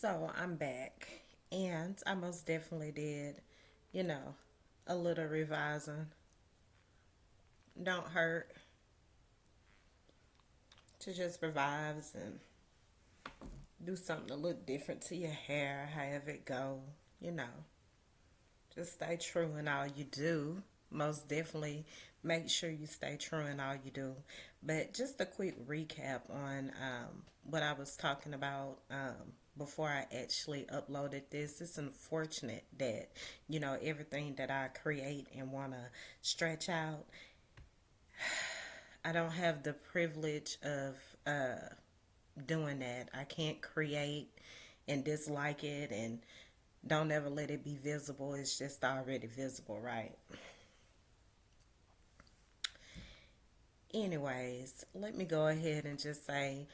So I'm back, and I most definitely did, you know, a little revising. Don't hurt to just revise and do something a little different to your hair, however it go. You know, just stay true in all you do. Most definitely make sure you stay true in all you do. But just a quick recap on what I was talking about before I actually uploaded this. It's unfortunate that, everything that I create and want to stretch out, I don't have the privilege of doing that. I can't create and dislike it and don't ever let it be visible. It's just already visible, right? Anyways, let me go ahead and just say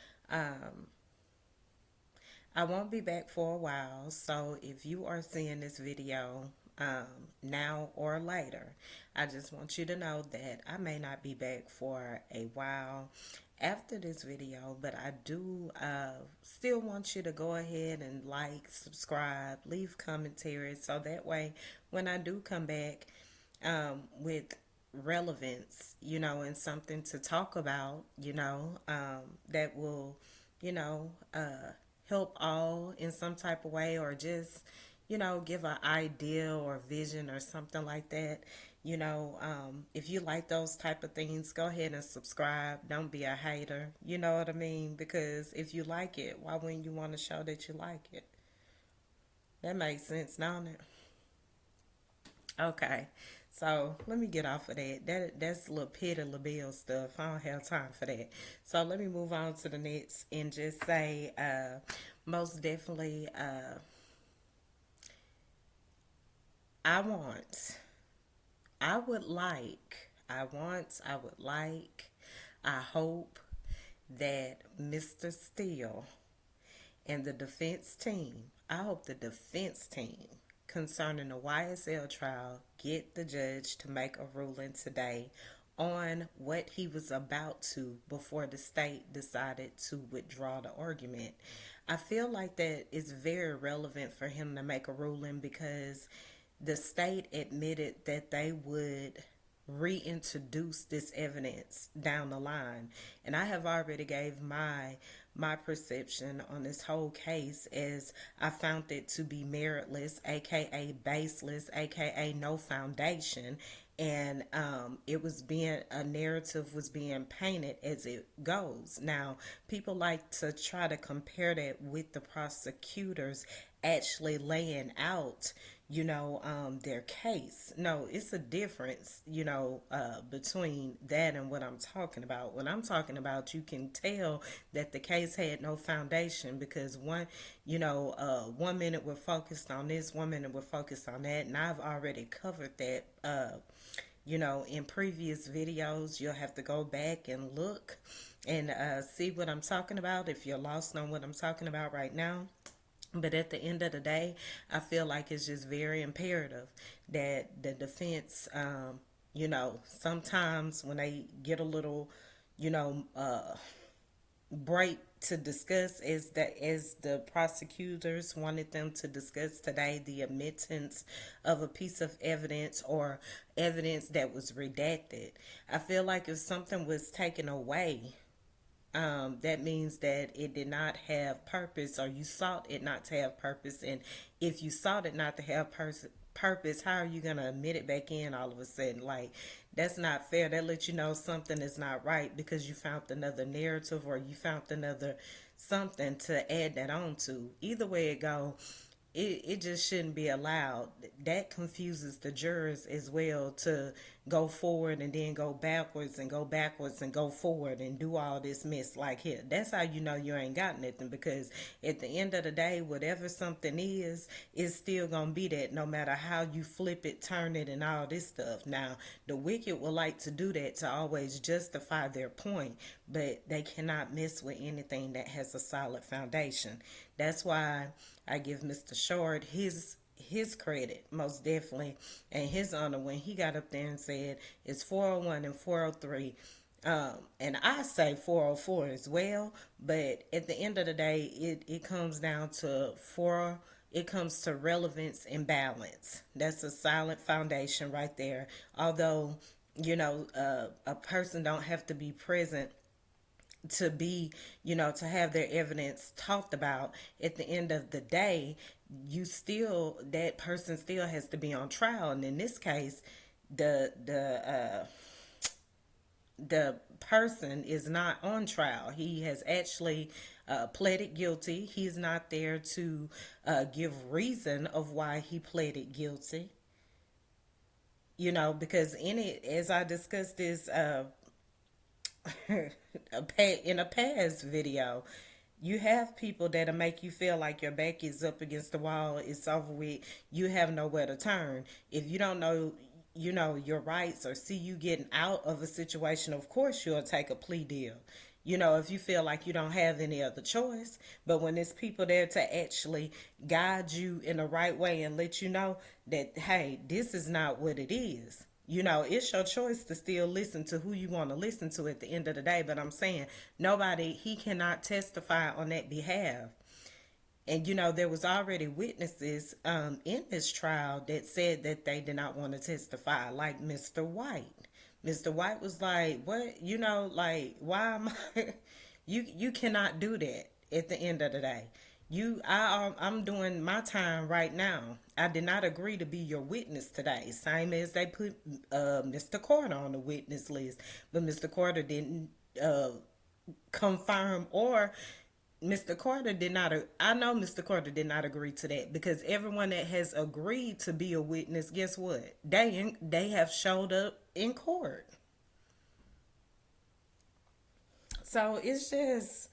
I won't be back for a while. So if you are seeing this video now or later, I just want you to know that I may not be back for a while after this video, but I do still want you to go ahead and like, subscribe, leave commentary so that way when I do come back with relevance, and something to talk about, that will, you know, help all in some type of way, or just, give an idea or vision or something like that. If you like those type of things, go ahead and subscribe. Don't be a hater. You know what I mean? Because if you like it, why wouldn't you want to show that you like it? That makes sense, don't it? Okay. So let me get off of that. That's a little petty little bill stuff. I don't have time for that. So let me move on to the next and just say, most definitely, I want, I would like, I hope that Mr. Steele and the defense team, I hope the defense team concerning the YSL trial get the judge to make a ruling today on what he was about to before the state decided to withdraw the argument. I feel like that is very relevant for him to make a ruling because the state admitted that they would reintroduce this evidence down the line, and I have already gave my perception on this whole case as I found it to be meritless, aka baseless, aka no foundation, and it was being a narrative was being painted as it goes. Now, people like to try to compare that with the prosecutors actually laying out their case. No, it's a difference, between that and what I'm talking about. What I'm talking about, you can tell that the case had no foundation because one minute we're focused on this, one minute we're focused on that, and I've already covered that. In previous videos, you'll have to go back and look and see what I'm talking about if you're lost on what I'm talking about right now. But at the end of the day, I feel like it's just very imperative that the defense, sometimes when they get a little, break to discuss, as the prosecutors wanted them to discuss today, the admittance of a piece of evidence or evidence that was redacted. I feel like if something was taken away, that means that it did not have purpose, or you sought it not to have purpose. And if you sought it not to have purpose, how are you going to admit it back in all of a sudden? Like, that's not fair. That lets you know something is not right because you found another narrative or you found another something to add that on to. Either way it go, it just shouldn't be allowed. That confuses the jurors as well to go forward and then go backwards and go backwards and go forward and do all this mess like here. That's how you know you ain't got nothing, because at the end of the day, whatever something is, it's still gonna be that no matter how you flip it, turn it, and all this stuff. Now, the wicked will like to do that to always justify their point, but they cannot mess with anything that has a solid foundation. That's why I give Mr. Short his credit, most definitely, and his honor when he got up there and said it's 401 and 403 And I say 404 as well, but at the end of the day, it comes down to four. It comes to relevance and balance. That's a silent foundation right there. Although, a person don't have to be present to be, to have their evidence talked about. At the end of the day, that person still has to be on trial. And in this case, the person is not on trial. He has actually pleaded guilty. He's not there to give reason of why he pleaded guilty. Because as I discussed this in a past video, you have people that'll make you feel like your back is up against the wall, it's over with, you have nowhere to turn. If you don't know, your rights, or see you getting out of a situation, of course you'll take a plea deal. If you feel like you don't have any other choice. But when there's people there to actually guide you in the right way and let you know that, hey, this is not what it is. It's your choice to still listen to who you want to listen to at the end of the day. But I'm saying he cannot testify on that behalf. And, there was already witnesses in this trial that said that they did not want to testify, like Mr. White. Mr. White was like, what, why am I? You cannot do that at the end of the day. I'm doing my time right now. I did not agree to be your witness today. Same as they put Mr. Carter on the witness list, but Mr. Carter didn't confirm, or Mr. Carter did not. I know Mr. Carter did not agree to that, because everyone that has agreed to be a witness, guess what? They have showed up in court. So it's just,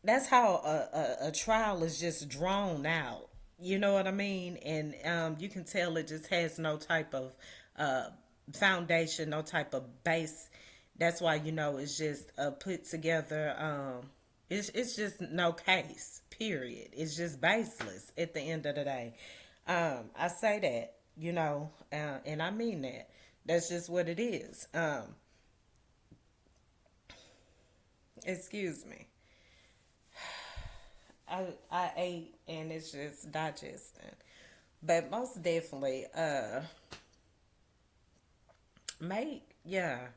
that's how a trial is just drawn out. You know what I mean? And you can tell it just has no type of foundation, no type of base. That's why, it's just put together. It's just no case, period. It's just baseless at the end of the day. I say that, and I mean that. That's just what it is. Excuse me. I ate and it's just digesting. But most definitely, yeah.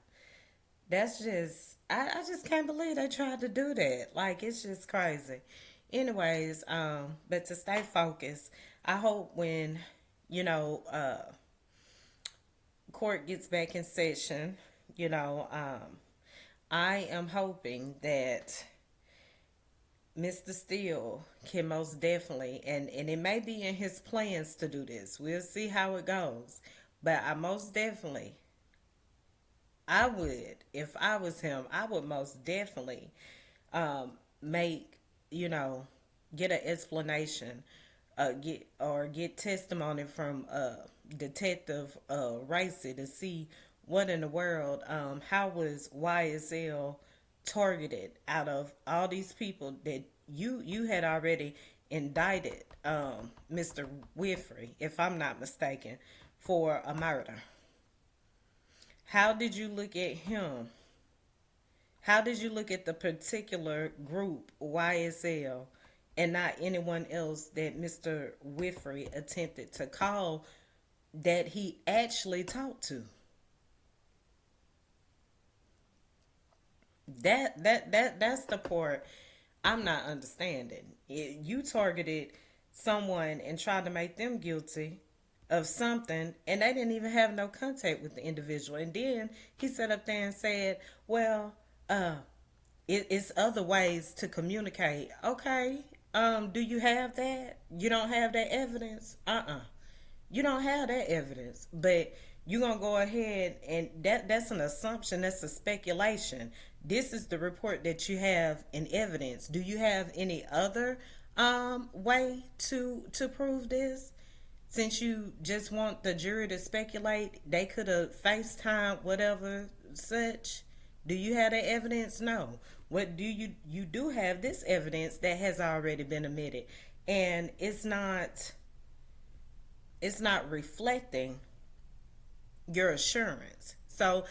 That's just, I just can't believe they tried to do that. Like, it's just crazy. Anyways, but to stay focused, I hope when, you know, court gets back in session, I am hoping that Mr. Steele can most definitely, and it may be in his plans to do this. We'll see how it goes. But I most definitely, I would, if I was him, I would most definitely make, get an explanation, get testimony from Detective Racy to see what in the world, how was YSL targeted out of all these people that you had already indicted Mr. Winfrey, if I'm not mistaken, for a murder. How did you look at him? How did you look at the particular group, YSL, and not anyone else that Mr. Winfrey attempted to call that he actually talked to? That's the part I'm not understanding. You targeted someone and tried to make them guilty of something, and they didn't even have no contact with the individual. And then he sat up there and said, "Well, it's other ways to communicate." Okay, do you have that? You don't have that evidence? You don't have that evidence, but you're gonna go ahead and that's an assumption, that's a speculation. This is the report that you have in evidence. Do you have any other way to prove this? Since you just want the jury to speculate, they could have FaceTime, whatever such. Do you have that evidence? No. What do you do have this evidence that has already been admitted, and it's not reflecting your assurance. So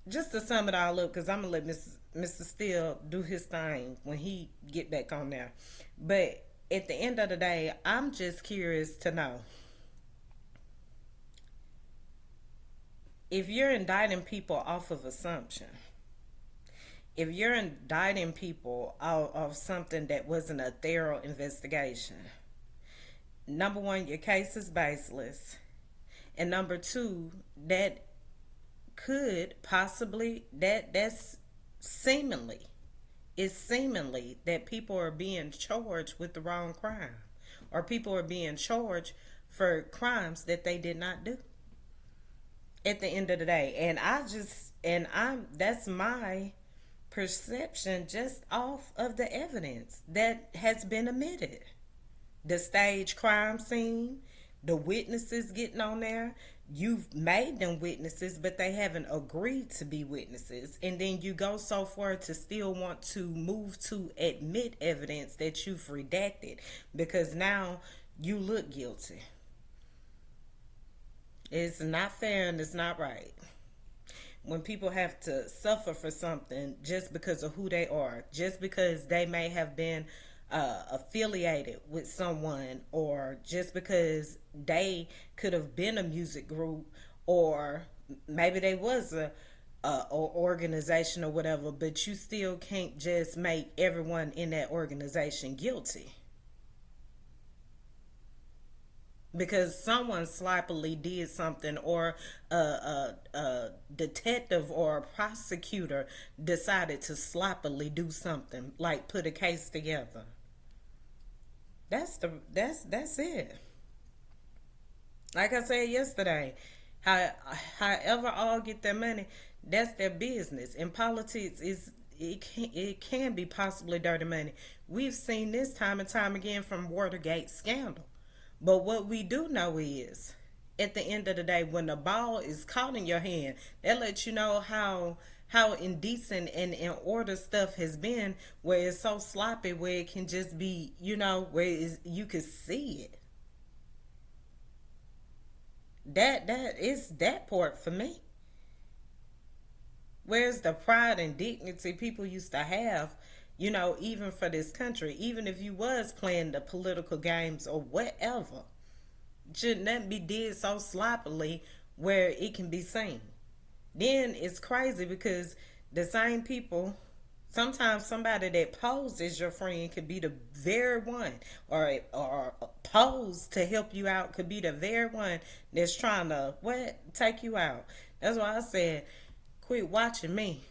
just to sum it all up, because I'm gonna let Mr. Steele do his thing when he get back on there. But at the end of the day, I'm just curious to know if you're indicting people off of assumption, if you're indicting people out of something that wasn't a thorough investigation, number one, your case is baseless. And number two, that could possibly that's seemingly it's seemingly that people are being charged with the wrong crime, or people are being charged for crimes that they did not do at the end of the day. And I'm that's my perception just off of the evidence that has been admitted. The stage crime scene, the witnesses getting on there. You've made them witnesses, but they haven't agreed to be witnesses. And then you go so far to still want to move to admit evidence that you've redacted because now you look guilty. It's not fair and it's not right. When people have to suffer for something just because of who they are, just because they may have been affiliated with someone, or just because they could have been a music group, or maybe they was a organization or whatever, but you still can't just make everyone in that organization guilty because someone sloppily did something, or a detective or a prosecutor decided to sloppily do something, like put a case together. That's it. Like I said yesterday, however all get their money, that's their business. In politics, it can be possibly dirty money. We've seen this time and time again from Watergate scandal. But what we do know is, at the end of the day, when the ball is caught in your hand, that lets you know how indecent and in order stuff has been, where it's so sloppy, where it can just be, where you can see it. That is that part for me. Where's the pride and dignity people used to have, even for this country, even if you was playing the political games or whatever, shouldn't that be did so sloppily where it can be seen? Then it's crazy because the same people, sometimes somebody that posed as your friend could be the very one, or posed to help you out could be the very one that's trying to take you out. That's why I said, quit watching me.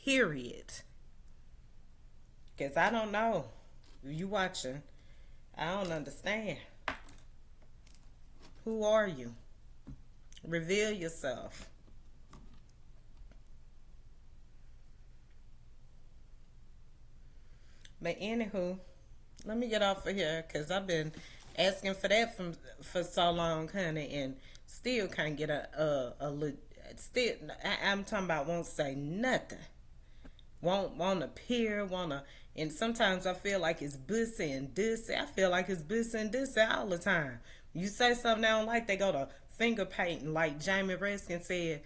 Period. Because I don't know. You watching. I don't understand. Who are you? Reveal yourself. But anywho, let me get off of here because I've been asking for that for so long, honey, and still can't get still. I'm talking about won't say nothing. Won't appear, and sometimes I feel like it's bussy and dissy. I feel like it's bussy and dissy all the time. You say something they don't like, they go to finger painting, like Jamie Reskin said.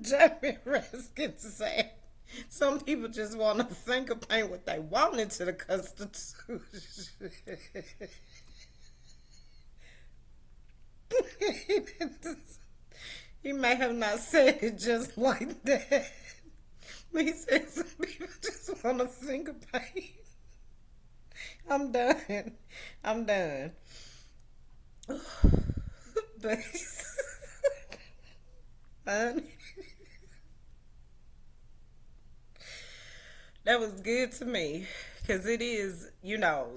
Jamie Raskin said some people just want to finger paint what they want into the Constitution. He may have not said it just like that. But he said some people just want to finger paint. I'm done. I'm done. But that was good to me because it is,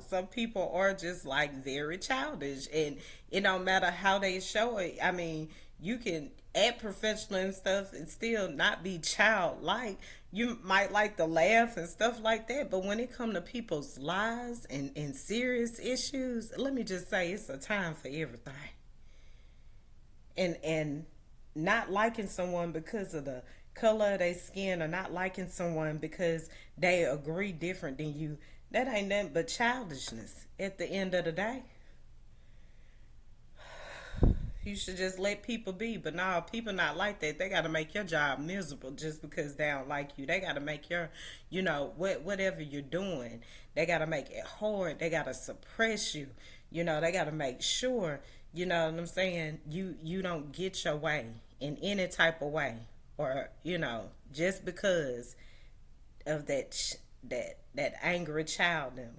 some people are just like very childish, and it don't matter how they show it. I mean, You can act professional and stuff and still not be childlike. You might like to laugh and stuff like that, but when it come to people's lives and serious issues, let me just say it's a time for everything. And not liking someone because of the color of their skin, or not liking someone because they agree different than you, that ain't nothing but childishness at the end of the day. You should just let people be. But now people not like that. They got to make your job miserable just because they don't like you. They got to make your, whatever you're doing, they got to make it hard. They got to suppress you. They got to make sure, you know what I'm saying, you don't get your way in any type of way, or just because of that angry child in them.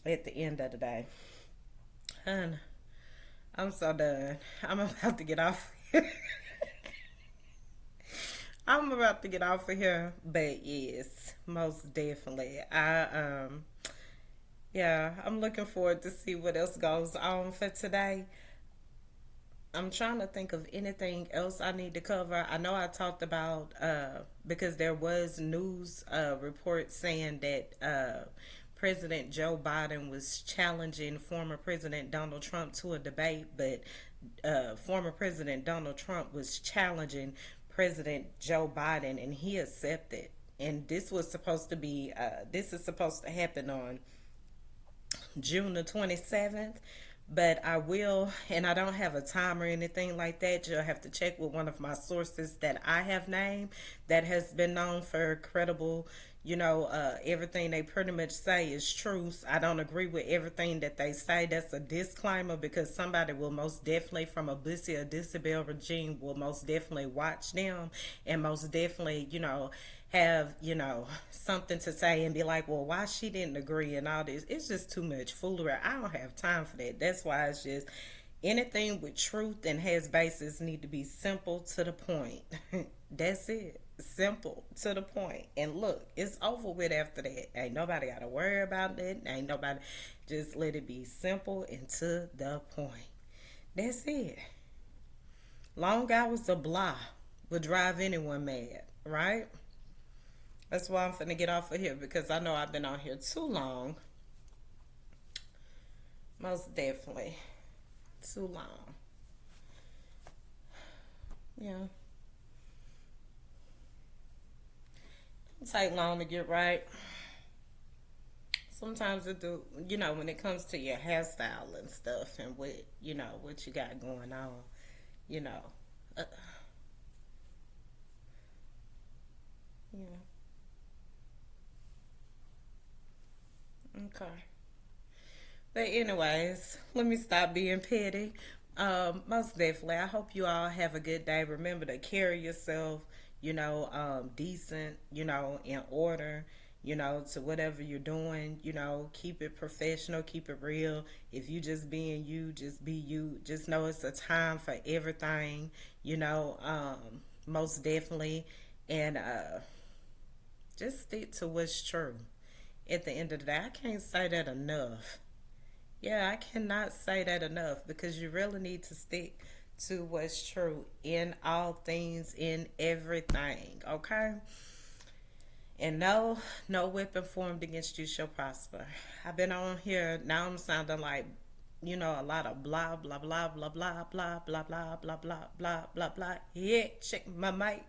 At the end of the day, hun, I'm so done. I'm about to get off. I'm about to get off of here, but yes, most definitely. Yeah, I'm looking forward to see what else goes on for today. I'm trying to think of anything else I need to cover. I know I talked about because there was news report saying that President Joe Biden was challenging former President Donald Trump to a debate, but former President Donald Trump was challenging President Joe Biden, and he accepted. And this is supposed to happen on June the 27th. But I will, and I don't have a time or anything like that. You'll have to check with one of my sources that I have named that has been known for credible, everything they pretty much say is truth. I don't agree with everything that they say. That's a disclaimer, because somebody will most definitely from a Bussy or Disabel regime will most definitely watch them and most definitely, have, something to say and be like, well, why she didn't agree and all this. It's just too much foolery. I don't have time for that. That's why it's just anything with truth and has basis need to be simple to the point. That's it. Simple to the point. And look, it's over with after that. Ain't nobody got to worry about it. Ain't nobody. Just let it be simple and to the point. That's it. Long hours of blah would drive anyone mad, right? That's why I'm finna get off of here, because I know I've been on here too long. Most definitely. Too long. Yeah. It take long to get right. Sometimes it do, when it comes to your hairstyle and stuff and what you got going on, you know. Uh, yeah. Okay. But anyways, let me stop being petty. Most definitely, I hope you all have a good day. Remember to carry yourself, decent, in order, to whatever you're doing. Keep it professional, keep it real. If you just being you, just be you. Just know it's a time for everything, most definitely. And just stick to what's true. At the end of the day, I can't say that enough. Yeah, I cannot say that enough, because you really need to stick to what's true in all things, in everything, okay? And no weapon formed against you shall prosper. I've been on here, now I'm sounding like, a lot of blah, blah, blah, blah, blah, blah, blah, blah, blah, blah, blah, blah, blah. Yeah, check my mic.